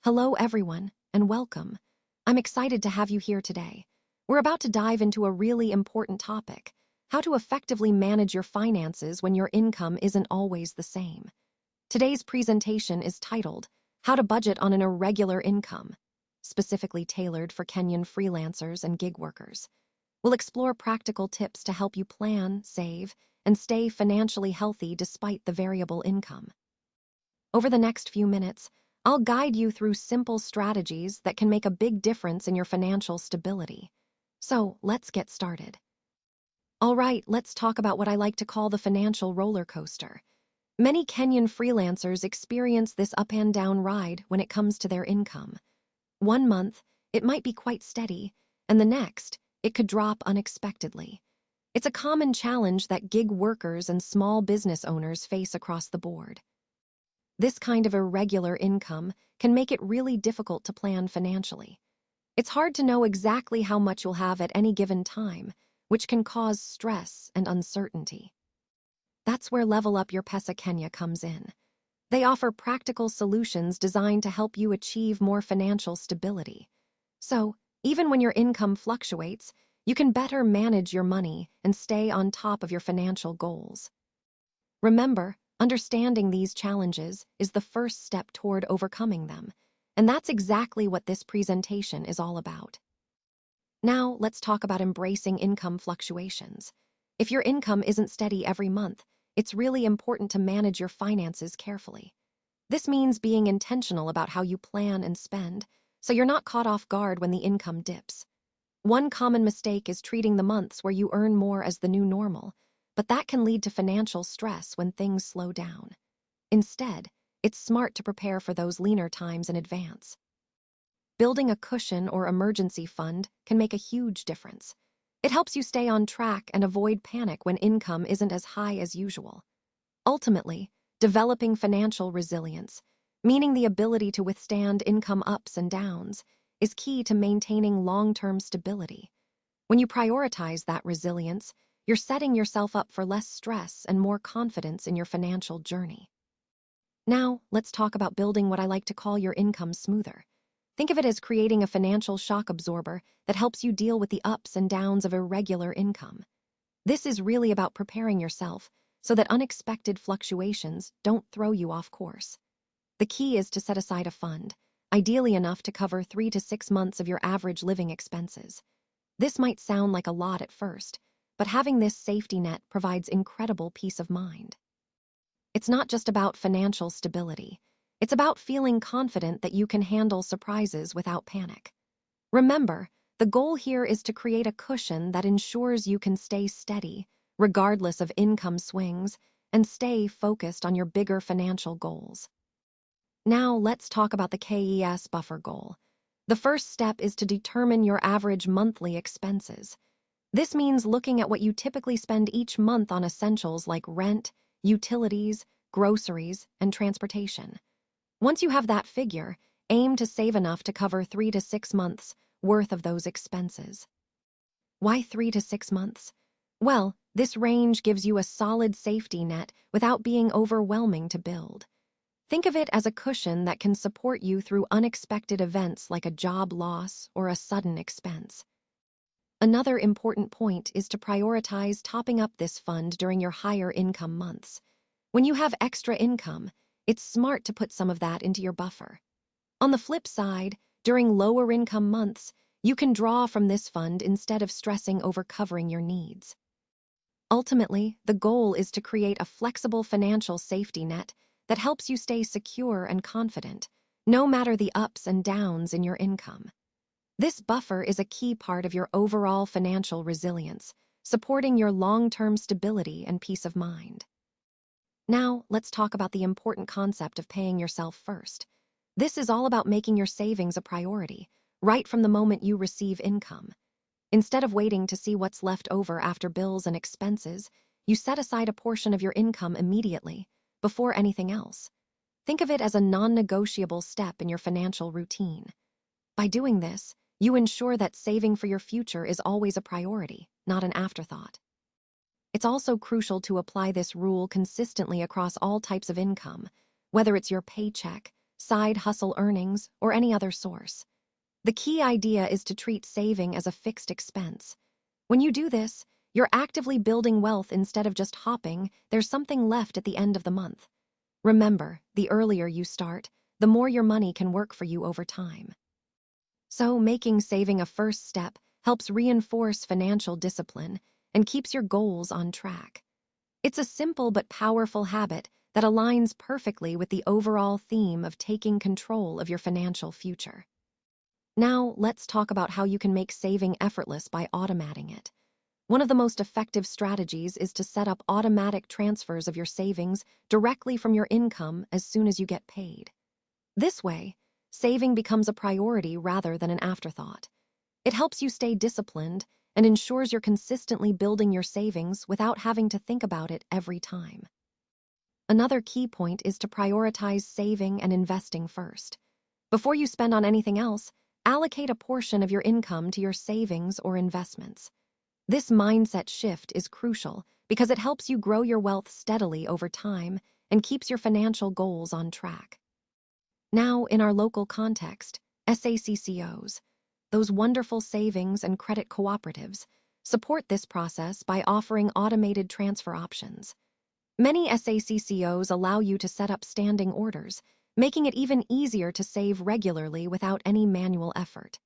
Hello, everyone, and welcome. I'm excited to have you here today. We're about to dive into a really important topic: how to effectively manage your finances when your income isn't always the same. Today's presentation is titled, How to Budget on an Irregular Income, specifically tailored for Kenyan freelancers and gig workers. We'll explore practical tips to help you plan, save, and stay financially healthy despite the variable income. Over the next few minutes, I'll guide you through simple strategies that can make a big difference in your financial stability. So, let's get started. All right, let's talk about what I like to call the financial roller coaster. Many Kenyan freelancers experience this up and down ride when it comes to their income. One month, it might be quite steady, and the next, it could drop unexpectedly. It's a common challenge that gig workers and small business owners face across the board. This kind of irregular income can make it really difficult to plan financially. It's hard to know exactly how much you'll have at any given time, which can cause stress and uncertainty. That's where Level Up Your Pesa Kenya comes in. They offer practical solutions designed to help you achieve more financial stability. So, even when your income fluctuates, you can better manage your money and stay on top of your financial goals. Remember, understanding these challenges is the first step toward overcoming them, and that's exactly what this presentation is all about. Now, let's talk about embracing income fluctuations. If your income isn't steady every month, it's really important to manage your finances carefully. This means being intentional about how you plan and spend, so you're not caught off guard when the income dips. One common mistake is treating the months where you earn more as the new normal, but that can lead to financial stress when things slow down. Instead, it's smart to prepare for those leaner times in advance. Building a cushion or emergency fund can make a huge difference. It helps you stay on track and avoid panic when income isn't as high as usual. Ultimately, developing financial resilience, meaning the ability to withstand income ups and downs, is key to maintaining long-term stability. When you prioritize that resilience, you're setting yourself up for less stress and more confidence in your financial journey. Now, let's talk about building what I like to call your income smoother. Think of it as creating a financial shock absorber that helps you deal with the ups and downs of irregular income. This is really about preparing yourself so that unexpected fluctuations don't throw you off course. The key is to set aside a fund, ideally enough to cover 3 to 6 months of your average living expenses. This might sound like a lot at first, but having this safety net provides incredible peace of mind. It's not just about financial stability. It's about feeling confident that you can handle surprises without panic. Remember, the goal here is to create a cushion that ensures you can stay steady, regardless of income swings, and stay focused on your bigger financial goals. Now, let's talk about the KES buffer goal. The first step is to determine your average monthly expenses. This means looking at what you typically spend each month on essentials like rent, utilities, groceries, and transportation. Once you have that figure, aim to save enough to cover 3 to 6 months worth of those expenses. Why 3 to 6 months? Well, this range gives you a solid safety net without being overwhelming to build. Think of it as a cushion that can support you through unexpected events like a job loss or a sudden expense. Another important point is to prioritize topping up this fund during your higher income months. When you have extra income, it's smart to put some of that into your buffer. On the flip side, during lower income months, you can draw from this fund instead of stressing over covering your needs. Ultimately, the goal is to create a flexible financial safety net that helps you stay secure and confident, no matter the ups and downs in your income. This buffer is a key part of your overall financial resilience, supporting your long-term stability and peace of mind. Now, let's talk about the important concept of paying yourself first. This is all about making your savings a priority, right from the moment you receive income. Instead of waiting to see what's left over after bills and expenses, you set aside a portion of your income immediately, before anything else. Think of it as a non-negotiable step in your financial routine. By doing this, you ensure that saving for your future is always a priority, not an afterthought. It's also crucial to apply this rule consistently across all types of income, whether it's your paycheck, side hustle earnings, or any other source. The key idea is to treat saving as a fixed expense. When you do this, you're actively building wealth instead of just hopping. There's something left at the end of the month. Remember, the earlier you start, the more your money can work for you over time. So, making saving a first step helps reinforce financial discipline and keeps your goals on track. It's a simple but powerful habit that aligns perfectly with the overall theme of taking control of your financial future. Now, let's talk about how you can make saving effortless by automating it. One of the most effective strategies is to set up automatic transfers of your savings directly from your income as soon as you get paid. This way, saving becomes a priority rather than an afterthought. It helps you stay disciplined and ensures you're consistently building your savings without having to think about it every time. Another key point is to prioritize saving and investing first. Before you spend on anything else, allocate a portion of your income to your savings or investments. This mindset shift is crucial because it helps you grow your wealth steadily over time and keeps your financial goals on track. Now, in our local context, SACCOs, those wonderful savings and credit cooperatives, support this process by offering automated transfer options. Many SACCOs allow you to set up standing orders, making it even easier to save regularly without any manual effort.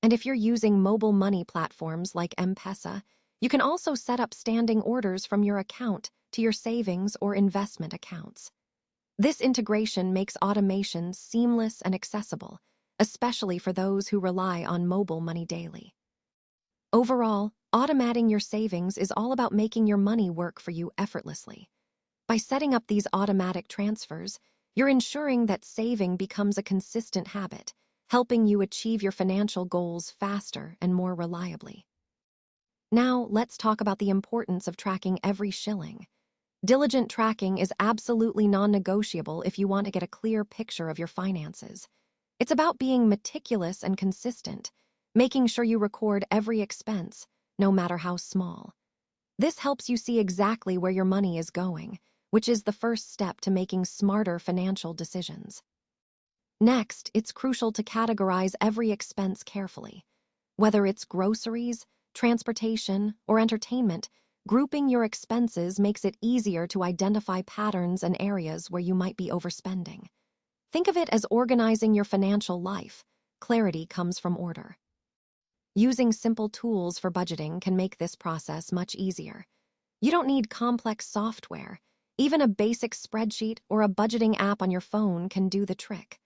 And if you're using mobile money platforms like M-Pesa, you can also set up standing orders from your account to your savings or investment accounts. This integration makes automation seamless and accessible, especially for those who rely on mobile money daily. Overall, automating your savings is all about making your money work for you effortlessly. By setting up these automatic transfers, you're ensuring that saving becomes a consistent habit, helping you achieve your financial goals faster and more reliably. Now, let's talk about the importance of tracking every shilling. Diligent tracking is absolutely non-negotiable if you want to get a clear picture of your finances. It's about being meticulous and consistent, making sure you record every expense, no matter how small. This helps you see exactly where your money is going, which is the first step to making smarter financial decisions. Next, it's crucial to categorize every expense carefully. Whether it's groceries, transportation, or entertainment, grouping your expenses makes it easier to identify patterns and areas where you might be overspending. Think of it as organizing your financial life. Clarity comes from order. Using simple tools for budgeting can make this process much easier. You don't need complex software. Even a basic spreadsheet or a budgeting app on your phone can do the trick.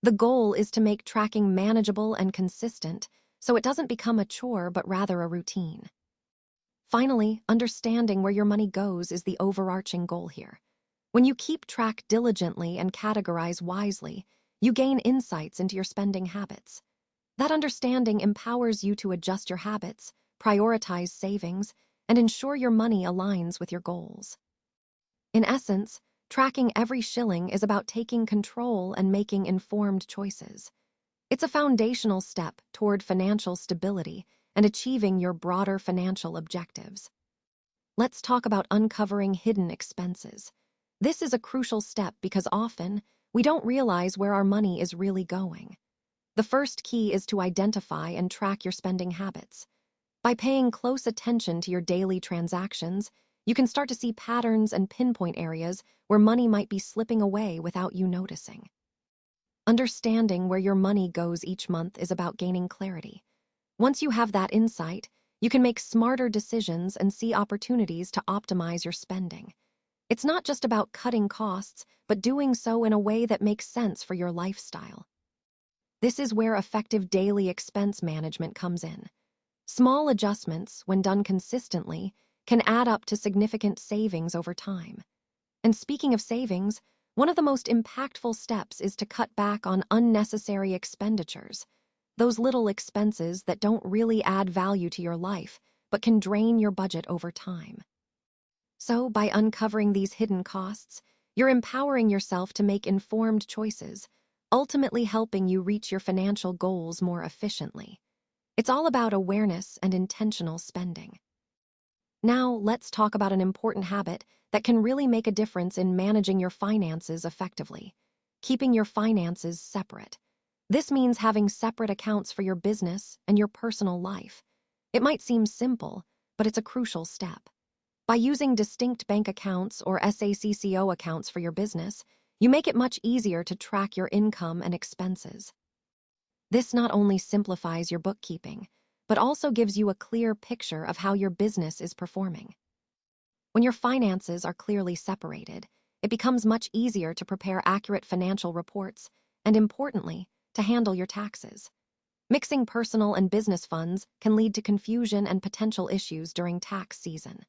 The goal is to make tracking manageable and consistent, so it doesn't become a chore but rather a routine. Finally, understanding where your money goes is the overarching goal here. When you keep track diligently and categorize wisely, you gain insights into your spending habits. That understanding empowers you to adjust your habits, prioritize savings, and ensure your money aligns with your goals. In essence, tracking every shilling is about taking control and making informed choices. It's a foundational step toward financial stability and achieving your broader financial objectives. Let's talk about uncovering hidden expenses. This is a crucial step because often we don't realize where our money is really going. The first key is to identify and track your spending habits. By paying close attention to your daily transactions, you can start to see patterns and pinpoint areas where money might be slipping away without you noticing. Understanding where your money goes each month is about gaining clarity. Once you have that insight, you can make smarter decisions and see opportunities to optimize your spending. It's not just about cutting costs, but doing so in a way that makes sense for your lifestyle. This is where effective daily expense management comes in. Small adjustments, when done consistently, can add up to significant savings over time. And speaking of savings, one of the most impactful steps is to cut back on unnecessary expenditures, those little expenses that don't really add value to your life, but can drain your budget over time. So, by uncovering these hidden costs, you're empowering yourself to make informed choices, ultimately helping you reach your financial goals more efficiently. It's all about awareness and intentional spending. Now, let's talk about an important habit that can really make a difference in managing your finances effectively. keeping your finances separate. This means having separate accounts for your business and your personal life. It might seem simple, but it's a crucial step. By using distinct bank accounts or SACCO accounts for your business, you make it much easier to track your income and expenses. This not only simplifies your bookkeeping, but also gives you a clear picture of how your business is performing. When your finances are clearly separated, it becomes much easier to prepare accurate financial reports and, importantly, to handle your taxes. Mixing personal and business funds can lead to confusion and potential issues during tax season.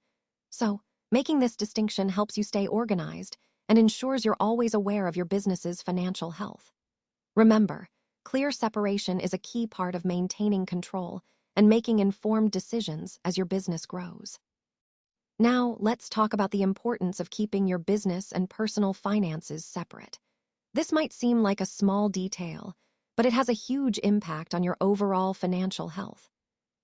So, making this distinction helps you stay organized and ensures you're always aware of your business's financial health. Remember, clear separation is a key part of maintaining control and making informed decisions as your business grows. Now, let's talk about the importance of keeping your business and personal finances separate. This might seem like a small detail, but it has a huge impact on your overall financial health.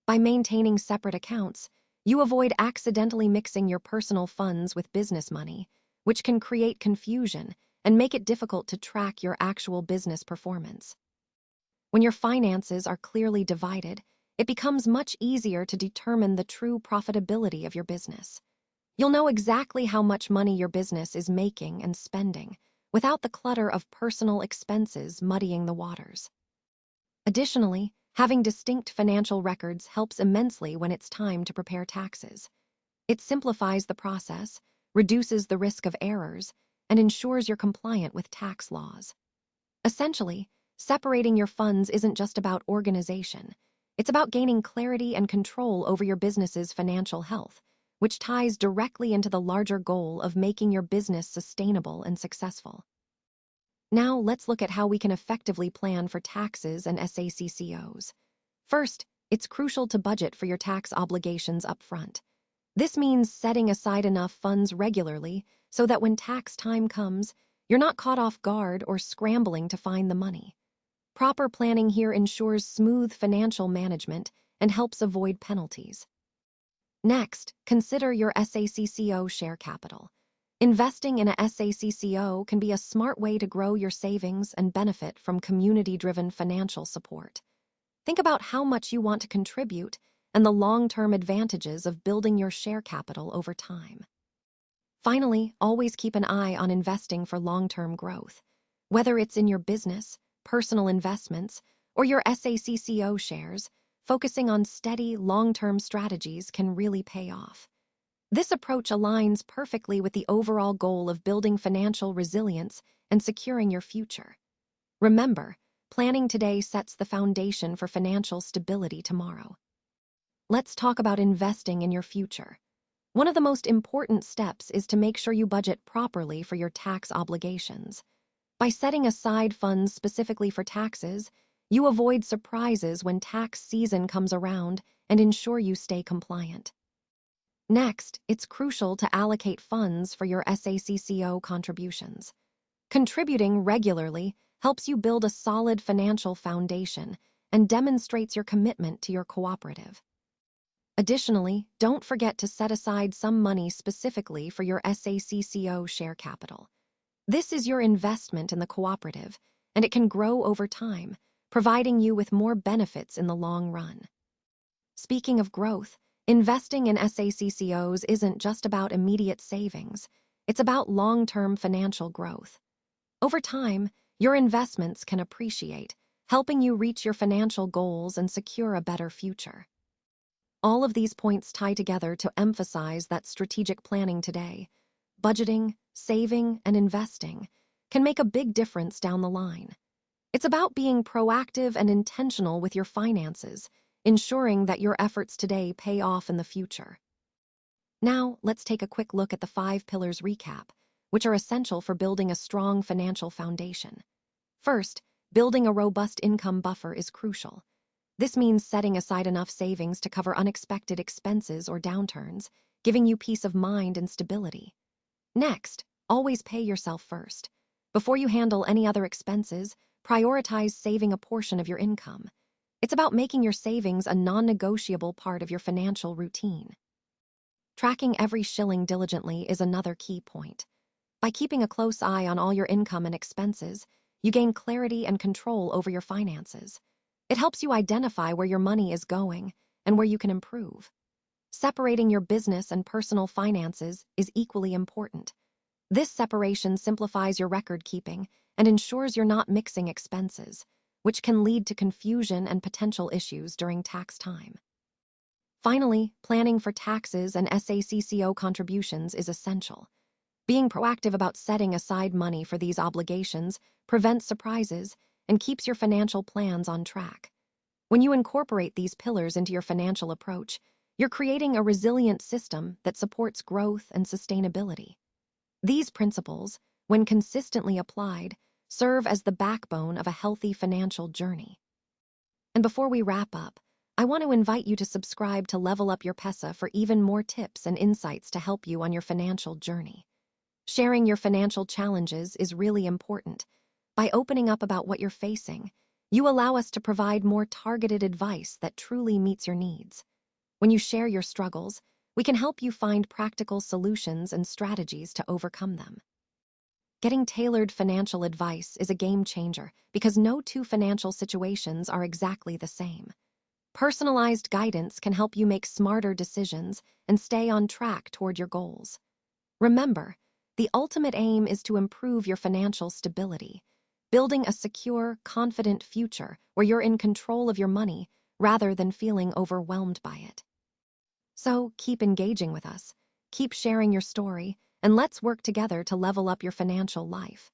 By maintaining separate accounts, you avoid accidentally mixing your personal funds with business money, which can create confusion and make it difficult to track your actual business performance. When your finances are clearly divided, it becomes much easier to determine the true profitability of your business. You'll know exactly how much money your business is making and spending, without the clutter of personal expenses muddying the waters. Additionally, having distinct financial records helps immensely when it's time to prepare taxes. It simplifies the process, reduces the risk of errors, and ensures you're compliant with tax laws. Essentially, separating your funds isn't just about organization. It's about gaining clarity and control over your business's financial health, which ties directly into the larger goal of making your business sustainable and successful. Now, let's look at how we can effectively plan for taxes and SACCOs. First, it's crucial to budget for your tax obligations up front. This means setting aside enough funds regularly so that when tax time comes, you're not caught off guard or scrambling to find the money. Proper planning here ensures smooth financial management and helps avoid penalties. Next, consider your SACCO share capital. Investing in a SACCO can be a smart way to grow your savings and benefit from community-driven financial support. Think about how much you want to contribute and the long-term advantages of building your share capital over time. Finally, always keep an eye on investing for long-term growth. Whether it's in your business, personal investments, or your SACCO shares, focusing on steady, long-term strategies can really pay off. This approach aligns perfectly with the overall goal of building financial resilience and securing your future. Remember, planning today sets the foundation for financial stability tomorrow. Let's talk about investing in your future. One of the most important steps is to make sure you budget properly for your tax obligations. By setting aside funds specifically for taxes, you avoid surprises when tax season comes around and ensure you stay compliant. Next, it's crucial to allocate funds for your SACCO contributions. Contributing regularly helps you build a solid financial foundation and demonstrates your commitment to your cooperative. Additionally, don't forget to set aside some money specifically for your SACCO share capital. This is your investment in the cooperative, and it can grow over time, providing you with more benefits in the long run. Speaking of growth, investing in SACCOs isn't just about immediate savings, it's about long-term financial growth. Over time, your investments can appreciate, helping you reach your financial goals and secure a better future. All of these points tie together to emphasize that strategic planning today, budgeting, saving, and investing, can make a big difference down the line. It's about being proactive and intentional with your finances, ensuring that your efforts today pay off in the future. Now, let's take a quick look at the 5 pillars recap, which are essential for building a strong financial foundation. First, building a robust income buffer is crucial. This means setting aside enough savings to cover unexpected expenses or downturns, giving you peace of mind and stability. Next, always pay yourself first. Before you handle any other expenses, prioritize saving a portion of your income. It's about making your savings a non-negotiable part of your financial routine. Tracking every shilling diligently is another key point. By keeping a close eye on all your income and expenses, you gain clarity and control over your finances. It helps you identify where your money is going and where you can improve. Separating your business and personal finances is equally important. This separation simplifies your record keeping and ensures you're not mixing expenses, which can lead to confusion and potential issues during tax time. Finally, planning for taxes and SACCO contributions is essential. Being proactive about setting aside money for these obligations prevents surprises and keeps your financial plans on track. When you incorporate these pillars into your financial approach, you're creating a resilient system that supports growth and sustainability. These principles, when consistently applied, serve as the backbone of a healthy financial journey. And before we wrap up, I want to invite you to subscribe to Level Up Your Pesa for even more tips and insights to help you on your financial journey. Sharing your financial challenges is really important. By opening up about what you're facing, you allow us to provide more targeted advice that truly meets your needs. When you share your struggles, we can help you find practical solutions and strategies to overcome them. Getting tailored financial advice is a game changer because no two financial situations are exactly the same. Personalized guidance can help you make smarter decisions and stay on track toward your goals. Remember, the ultimate aim is to improve your financial stability, building a secure, confident future where you're in control of your money rather than feeling overwhelmed by it. So keep engaging with us, keep sharing your story, and let's work together to level up your financial life.